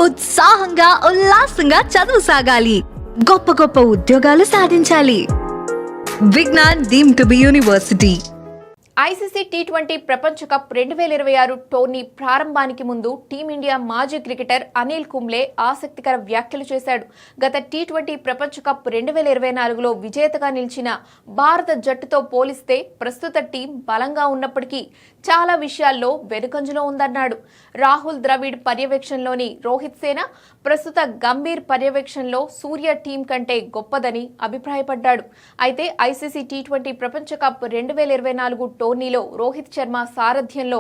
ఉత్సాహంగా ఉల్లాసంగా చదువు సాగాలి, గొప్ప గొప్ప ఉద్యోగాలు సాధించాలి. Vignan deemed to be university. ICC టీ20 ప్రపంచ కప్ 2026 టోర్నీ ప్రారంభానికి ముందు టీమిండియా మాజీ క్రికెటర్ అనిల్ కుంబ్లే ఆసక్తికర వ్యాఖ్యలు చేశాడు. గత టీ20 ప్రపంచ కప్ 2024లో విజేతగా నిలిచిన భారత జట్టుతో పోలిస్తే ప్రస్తుత టీం బలంగా ఉన్నప్పటికీ చాలా విషయాల్లో వెనుకంజలో ఉందన్నాడు. రాహుల్ ద్రవిడ్ పర్యవేక్షణలోని రోహిత్ సేన, ప్రస్తుత గంభీర్ పర్యవేక్షణలో సూర్య టీం కంటే గొప్పదని అభిప్రాయపడ్డాడు. అయితే ఐసీసీ టీ20 ప్రపంచ కప్ 2024 టోర్నీలో రోహిత్ శర్మ సారథ్యంలో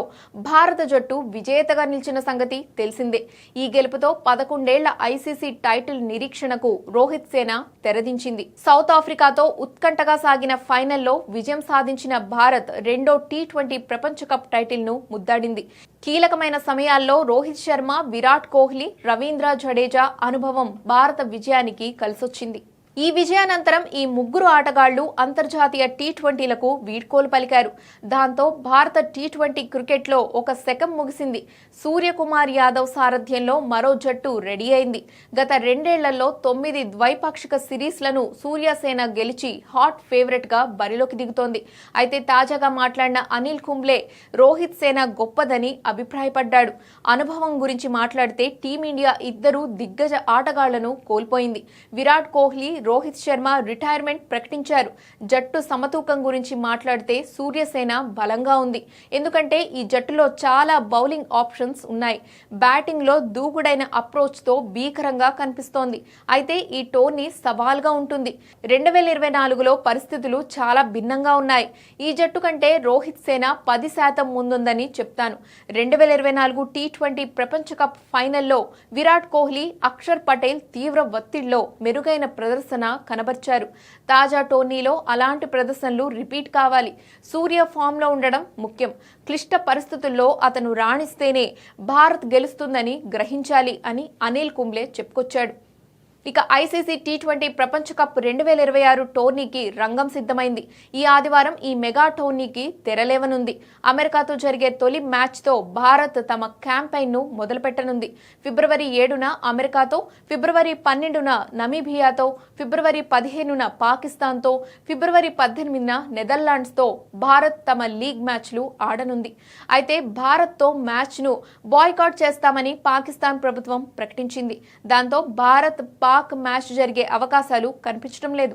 భారత జట్టు విజేతగా నిలిచిన సంగతి తెలిసిందే. ఈ గెలుపుతో 11 ఏళ్ల ఐసీసీ టైటిల్ నిరీక్షణకు రోహిత్ సేన తెరదించింది. సౌత్ ఆఫ్రికాతో ఉత్కంఠగా సాగిన ఫైనల్లో విజయం సాధించిన భారత్ రెండో టీ20 ప్రపంచ కప్ టైటిల్ ను ముద్దాడింది. కీలకమైన సమయాల్లో రోహిత్ శర్మ, విరాట్ కోహ్లీ, రవీంద్ర జడేజా అనుభవం భారత విజయానికి కలిసొచ్చింది. ఈ విజయానంతరం ఈ ముగ్గురు ఆటగాళ్లు అంతర్జాతీయ టీ20లకు వీడ్కోలు పలికారు. దాంతో భారత టీ20 క్రికెట్లో ఒక శకం ముగిసింది. సూర్యకుమార్ యాదవ్ సారథ్యంలో మరో జట్టు రెడీ అయింది. గత 2 ఏళ్లలో 9 ద్వైపాక్షిక సిరీస్లను సూర్యసేన గెలిచి హాట్ ఫేవరెట్ గా బరిలోకి దిగుతోంది. అయితే తాజాగా మాట్లాడిన అనిల్ కుంబ్లే రోహిత్ సేన గొప్పదని అభిప్రాయపడ్డాడు. అనుభవం గురించి మాట్లాడితే టీమిండియా ఇద్దరు దిగ్గజ ఆటగాళ్లను కోల్పోయింది. విరాట్ కోహ్లీ, రోహిత్ శర్మ రిటైర్మెంట్ ప్రకటించారు. జట్టు సమతూకం గురించి మాట్లాడితే సూర్యసేన బలంగా ఉంది. ఎందుకంటే ఈ జట్టులో చాలా బౌలింగ్ ఆప్షన్స్ ఉన్నాయి. బ్యాటింగ్ లో దూకుడైన అప్రోచ్ తో భీకరంగా కనిపిస్తోంది. అయితే ఈ టోర్నీ సవాల్గా ఉంటుంది. 2024లో పరిస్థితులు చాలా భిన్నంగా ఉన్నాయి. ఈ జట్టు కంటే రోహిత్ సేన 10% ముందుందని చెప్తాను. 2024 టీ20 ప్రపంచ కప్ ఫైనల్లో విరాట్ కోహ్లీ, అక్షర్ పటేల్ తీవ్ర ఒత్తిడిలో మెరుగైన ప్రదర్శన కనబర్చారు. తాజా టోర్నీలో అలాంటి ప్రదర్శనలు రిపీట్ కావాలి. సూర్య ఫామ్ లో ఉండడం ముఖ్యం. క్లిష్ట పరిస్థితుల్లో అతను రాణిస్తేనే భారత్ గెలుస్తుందని గ్రహించాలి అని అనిల్ కుంబ్లే చెప్పుకొచ్చాడు. ఇక ఐసీసీ టీ20 ప్రపంచ కప్ 2026 టోర్నీకి రంగం సిద్ధమైంది. ఈ ఆదివారం ఈ మెగా టోర్నీకి తెరలేవనుంది. అమెరికాతో జరిగే తొలి మ్యాచ్తో భారత్ తమ క్యాంపెయిన్ ను మొదలుపెట్టనుంది. ఫిబ్రవరి 7న అమెరికాతో, ఫిబ్రవరి 12న నమీబియాతో, ఫిబ్రవరి 15న పాకిస్తాన్తో, ఫిబ్రవరి 18న నెదర్లాండ్స్తో భారత్ తమ లీగ్ మ్యాచ్లు ఆడనుంది. అయితే భారత్తో మ్యాచ్ను బాయ్కాట్ చేస్తామని పాకిస్తాన్ ప్రభుత్వం ప్రకటించింది. దాంతో భారత్ మ్యాచ్ జరిగే అవకాశాలు కనిపించడం లేదు.